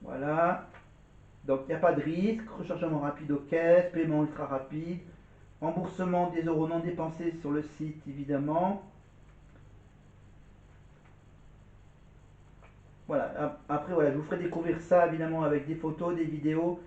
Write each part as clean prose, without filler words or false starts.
Voilà. Donc il n'y a pas de risque, rechargement rapide aux caisses, paiement ultra rapide, remboursement des euros non dépensés sur le site évidemment. Voilà, après voilà, je vous ferai découvrir ça évidemment avec des photos, des vidéos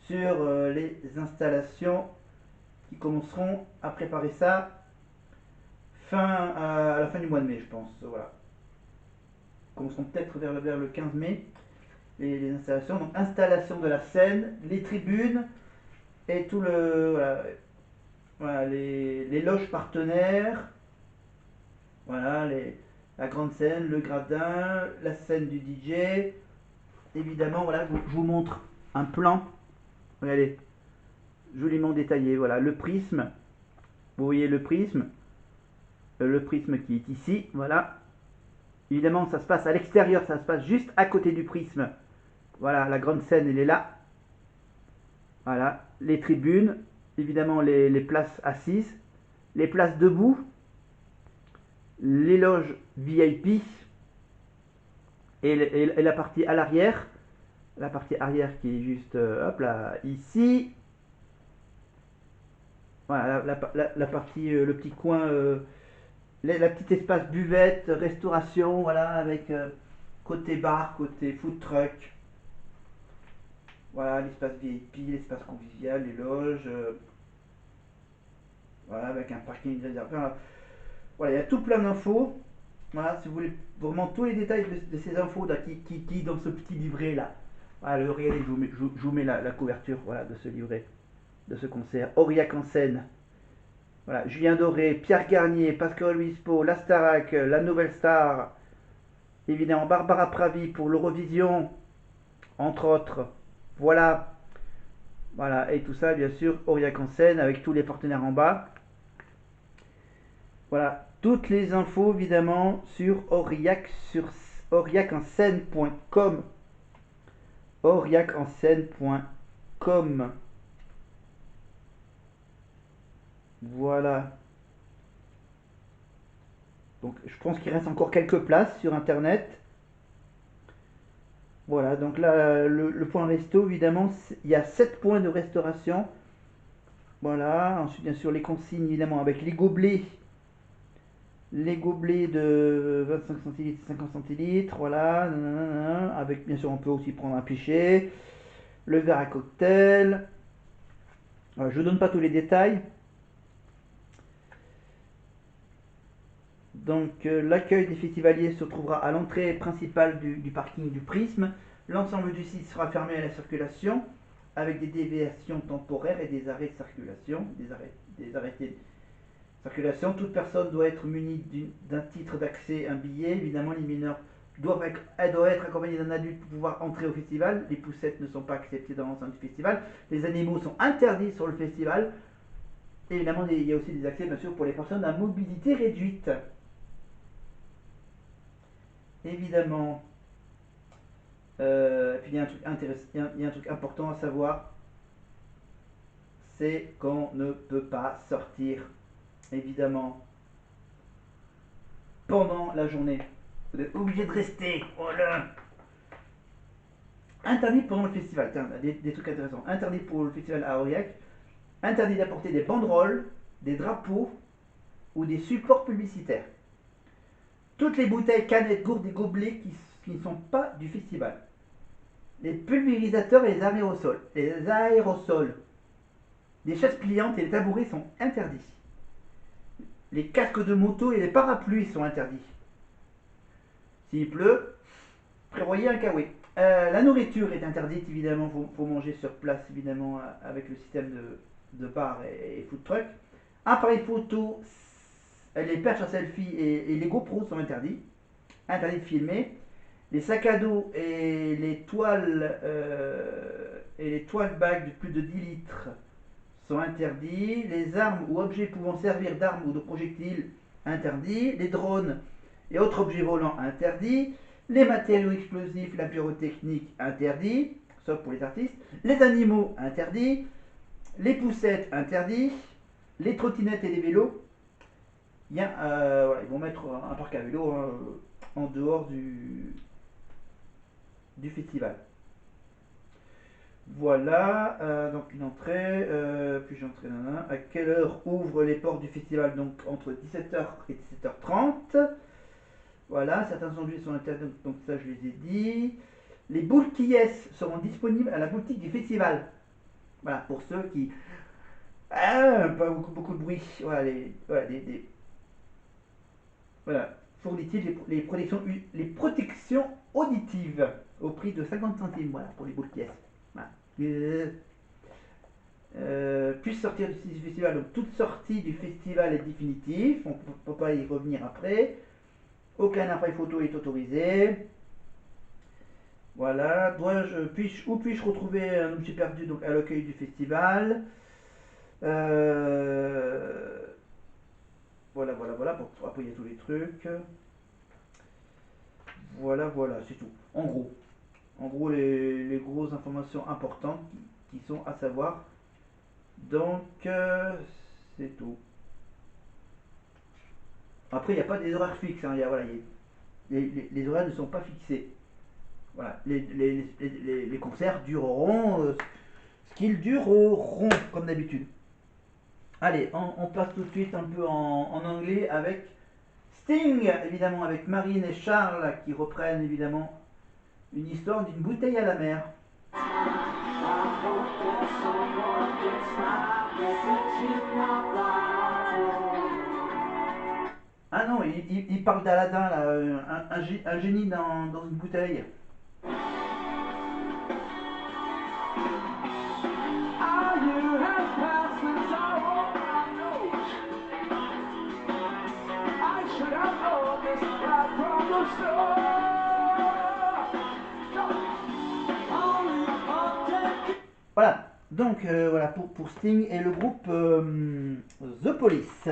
sur les installations qui commenceront à préparer ça à la fin du mois de mai je pense. Voilà. Commenceront peut-être vers le 15 mai les installations. Donc installation de la scène, les tribunes et tout le voilà, voilà, les loges partenaires, voilà, la grande scène, le gradin, la scène du DJ. Évidemment, voilà, je vous montre un plan. Regardez, joliment détaillé. Voilà, le prisme. Vous voyez le prisme qui est ici. Voilà. Évidemment, ça se passe à l'extérieur, ça se passe juste à côté du prisme. Voilà, la grande scène, elle est là. Voilà, les tribunes, évidemment les places assises, les places debout, les loges VIP et la partie à l'arrière, la partie arrière qui est juste hop là ici. Voilà la partie le petit coin la petite espace buvette, restauration, voilà avec côté bar, côté food truck. Voilà l'espace VIP, l'espace convivial, les loges, voilà avec un parking réservé. Voilà, voilà, il y a tout plein d'infos. Voilà, si vous voulez vraiment tous les détails de ces infos là, qui dans ce petit livret là. Voilà, regardez, je vous mets la couverture voilà, de ce livret, de ce concert. Aurillac en scène. Voilà, Julien Doré, Pierre Garnier, Pascal Obispo, La Starac, La Nouvelle Star, évidemment Barbara Pravi pour l'Eurovision, entre autres. Voilà, voilà, et tout ça bien sûr, Aurillac en scène avec tous les partenaires en bas. Voilà, toutes les infos évidemment sur aurillacencène.com. aurillacencène.com. Voilà. Donc je pense qu'il reste encore quelques places sur internet. Voilà, donc là le point resto évidemment, il y a 7 points de restauration. Voilà, ensuite bien sûr les consignes évidemment avec les gobelets de 25 centilitres, 50 centilitres, voilà, nanana, avec bien sûr on peut aussi prendre un pichet, le verre à cocktail. Je ne donne pas tous les détails. Donc l'accueil des festivaliers se trouvera à l'entrée principale du parking du Prisme. L'ensemble du site sera fermé à la circulation avec des déviations temporaires et des arrêts de circulation, des arrêtés de circulation. Toute personne doit être munie d'un titre d'accès, un billet. Évidemment, les mineurs doivent être accompagnés d'un adulte pour pouvoir entrer au festival. Les poussettes ne sont pas acceptées dans l'enceinte du festival. Les animaux sont interdits sur le festival. Et évidemment, il y a aussi des accès, bien sûr, pour les personnes à mobilité réduite. Évidemment, puis il y a un truc intéressant, il y a un truc important à savoir, c'est qu'on ne peut pas sortir, évidemment, pendant la journée. Vous êtes obligé de rester. Voilà. Interdit pendant le festival. Tiens, des trucs intéressants. Interdit pour le festival à Aurillac. Interdit d'apporter des banderoles, des drapeaux ou des supports publicitaires. Toutes les bouteilles, canettes, gourdes et gobelets qui ne sont pas du festival. Les pulvérisateurs et les aérosols, les chaises pliantes et les tabourets sont interdits. Les casques de moto et les parapluies sont interdits. S'il pleut, prévoyez un kawaii. La nourriture est interdite, évidemment, faut manger sur place, évidemment, avec le système de bar et food truck. Appareil photo, les perches à selfie et les GoPros sont interdits. Interdit de filmer. Les sacs à dos et les toiles bags de plus de 10 litres sont interdits. Les armes ou objets pouvant servir d'armes ou de projectiles interdits. Les drones et autres objets volants interdits. Les matériaux explosifs, la pyrotechnique interdits, sauf pour les artistes. Les animaux interdits. Les poussettes interdits. Les trottinettes et les vélos. Voilà, ils vont mettre un parc à vélo en dehors du festival. Voilà, donc une entrée, puis j'entrée, nanana. À quelle heure ouvrent les portes du festival? Donc entre 17h et 17h30. Voilà, certains sandwichs sont interdits, donc ça je les ai dit. Les boules qui yes seront disponibles à la boutique du festival. Voilà, pour ceux qui. Ah, pas beaucoup de bruit. Voilà, voilà. Fournit-il les protections auditives au prix de 50 centimes, voilà, pour les boules qui yes. Voilà. Puisse sortir du festival. Donc toute sortie du festival est définitive, on ne peut pas y revenir après. Aucun appareil photo est autorisé. Voilà, où puis-je retrouver un objet perdu donc à l'accueil du festival. Euh, voilà, pour appuyer tous les trucs. Voilà, c'est tout. En gros les grosses informations importantes qui sont à savoir. Donc, c'est tout. Après, il n'y a pas des horaires fixes, hein. Voilà, les horaires ne sont pas fixés. Voilà, les concerts dureront ce qu'ils dureront, comme d'habitude. Allez, on passe tout de suite un peu en anglais avec Sting, évidemment, avec Marine et Charles qui reprennent évidemment une histoire d'une bouteille à la mer. Ah non, il parle d'Aladin, là, un génie dans une bouteille. Voilà, donc voilà pour Sting et le groupe The Police.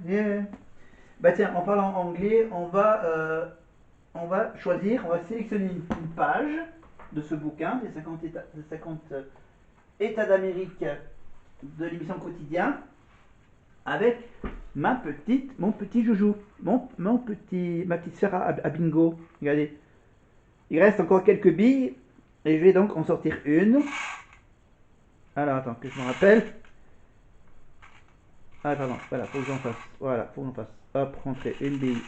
Yeah. Bah tiens, en parlant anglais, on va choisir, on va sélectionner une page de ce bouquin, des 50 États d'Amérique de l'émission Quotidien, avec mon petit joujou, ma petite sphère à bingo. Regardez, il reste encore quelques billes, et je vais donc en sortir une. Alors attends, que je me rappelle. Ah pardon, voilà, faut que j'en fasse. Voilà, faut qu'on fasse. Hop, rentrer une bille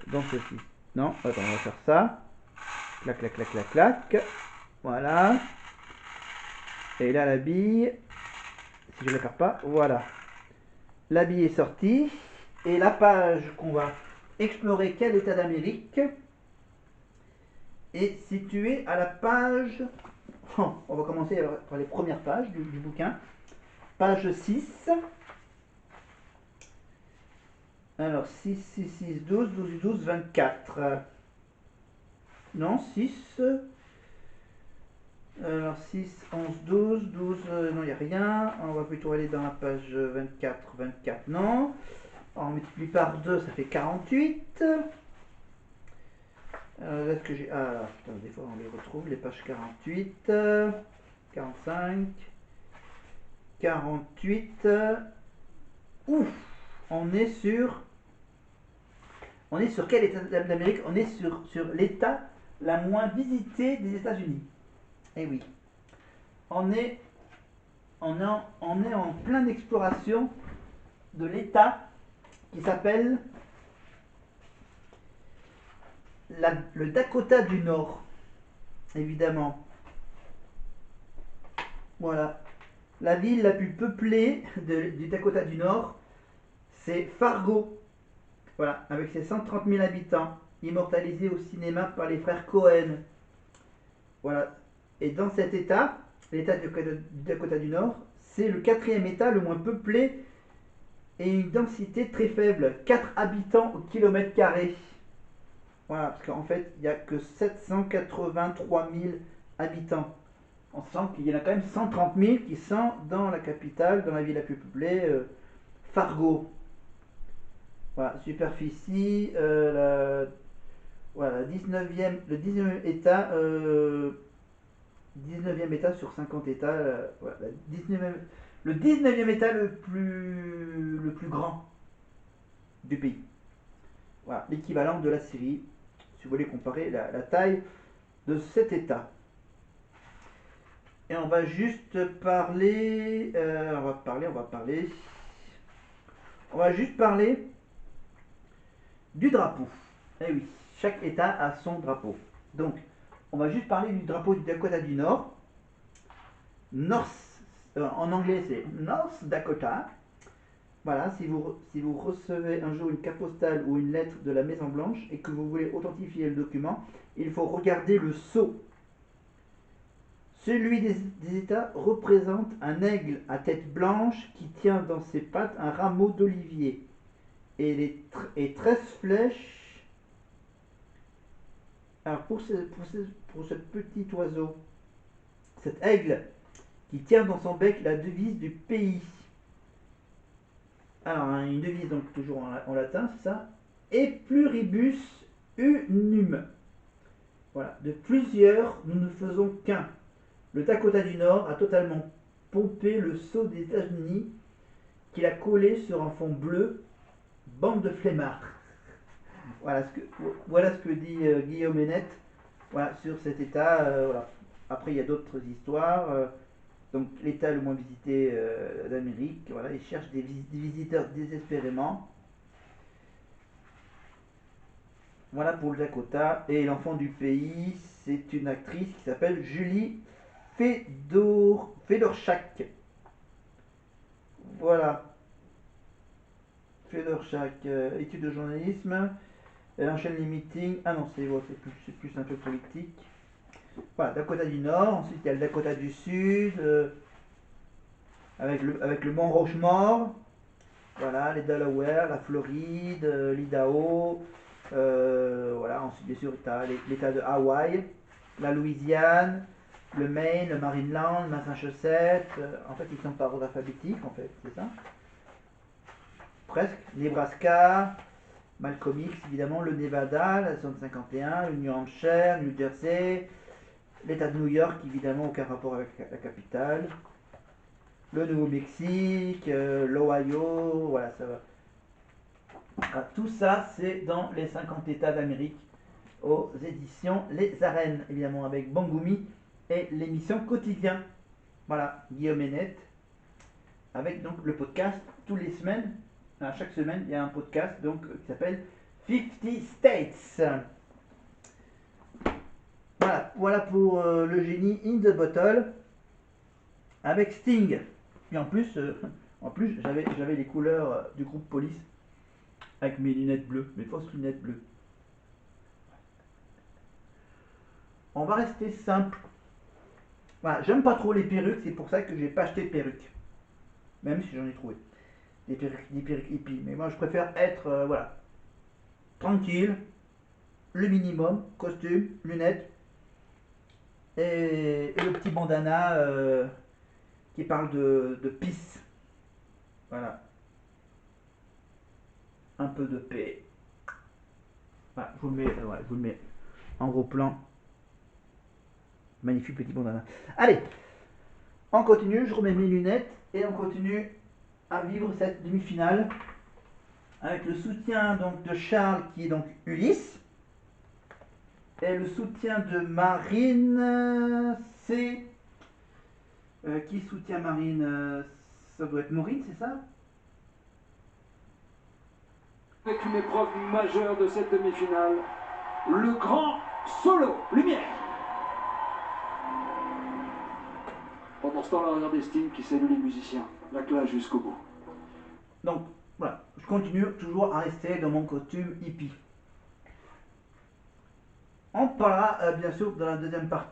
dans ceci. Non, attends, on va faire ça. Clac, clac, clac, clac, clac. Voilà. Et là, la bille, si je ne la perds pas, voilà. La bille est sortie. Et la page qu'on va explorer, quel état d'Amérique, est située à la page. On va commencer par les premières pages du bouquin. Page 6. Alors, 6, 6, 6, 12, 12, 12, 24. Non, 6. Alors 6, 11, 12, 12, non, il n'y a rien. On va plutôt aller dans la page 24, 24, non. On multiplie par 2, ça fait 48. Là, est-ce que j'ai. Ah, putain, des fois on les retrouve, les pages 48, 45, 48. Ouf, on est sur. On est sur quel état d'Amérique? On est sur l'état la moins visité des États-Unis. Eh oui. On est en pleine exploration de l'état qui s'appelle le Dakota du Nord, évidemment. Voilà. La ville la plus peuplée du Dakota du Nord, c'est Fargo. Voilà, avec ses 130 000 habitants, immortalisés au cinéma par les frères Cohen. Voilà. Et dans cet état, l'état du Dakota du Nord, c'est le quatrième état le moins peuplé et une densité très faible, 4 habitants au kilomètre carré. Voilà, parce qu'en fait, il n'y a que 783 000 habitants. On sent qu'il y en a quand même 130 000 qui sont dans la capitale, dans la ville la plus peuplée, Fargo. Voilà, superficie, voilà, le 19e état, 19e état sur 50 états, voilà, le 19e état le plus grand du pays. Voilà, l'équivalent de la Syrie vous voulez comparer la taille de cet État. Et on va juste parler, on va juste parler du drapeau. Eh oui, chaque État a son drapeau. Donc, on va juste parler du drapeau du Dakota du Nord. En anglais, c'est North Dakota. Voilà, si vous recevez un jour une carte postale ou une lettre de la Maison Blanche et que vous voulez authentifier le document, il faut regarder le sceau. Celui des États représente un aigle à tête blanche qui tient dans ses pattes un rameau d'olivier et 13 flèches. Alors pour ce petit oiseau, cet aigle qui tient dans son bec la devise du pays. Alors une devise donc toujours en latin, c'est ça. Et pluribus unum. Voilà, de plusieurs nous ne faisons qu'un. Le Dakota du Nord a totalement pompé le sceau des États-Unis qu'il a collé sur un fond bleu, bande de flemmards. Voilà ce que dit Guillaume Hénette, voilà, sur cet État. Voilà. Après, il y a d'autres histoires. Donc, l'État le moins visité d'Amérique, voilà, il cherche des visiteurs désespérément. Voilà pour le Dakota. Et l'enfant du pays, c'est une actrice qui s'appelle Julie Fedorchak. Voilà. Fedorchak, études de journalisme. Elle enchaîne les meetings. Ah non, c'est plus un peu politique. Voilà, Dakota du Nord. Ensuite, il y a le Dakota du Sud. Avec le mont Rochemort. Voilà, les Delaware, la Floride, l'Idaho. Voilà, ensuite, bien sûr, tu as l'État de Hawaï, la Louisiane, le Maine, le Maryland, le Massachusetts. En fait, ils sont par ordre alphabétique, en fait, c'est ça. Presque. Nebraska, Malcolm X, évidemment, le Nevada, la zone 51, le New Hampshire, New Jersey, l'État de New York, évidemment, aucun rapport avec la capitale, le Nouveau-Mexique, l'Ohio, voilà, ça va. Ah, tout ça, c'est dans les 50 États d'Amérique, aux éditions Les Arènes, évidemment, avec Bangoumi et l'émission Quotidien. Voilà, Guillaume Hénette, avec donc le podcast tous les semaines. Chaque semaine, il y a un podcast donc, qui s'appelle 50 States. Voilà pour le génie in the bottle avec Sting. Et en plus j'avais les couleurs du groupe Police avec mes lunettes bleues, mes fausses lunettes bleues. On va rester simple. Voilà, j'aime pas trop les perruques, c'est pour ça que j'ai pas acheté de perruques. Même si j'en ai trouvé. Des perruques hippies. Mais moi je préfère être voilà, tranquille, le minimum, costume, lunettes et le petit bandana qui parle de peace. Voilà. Un peu de paix. Voilà, je vous le mets en gros plan. Magnifique petit bandana. Allez, on continue, je remets mes lunettes et on continue à vivre cette demi-finale avec le soutien donc de Charles qui est donc Ulysse et le soutien de Marine c'est qui soutient Marine ça doit être Maureen, c'est ça? Avec une épreuve majeure de cette demi-finale, le grand solo, lumière. Pendant ce temps-là, regardez Sting qui salue les musiciens, la classe jusqu'au bout. Donc voilà, je continue toujours à rester dans mon costume hippie. On parlera bien sûr dans la deuxième partie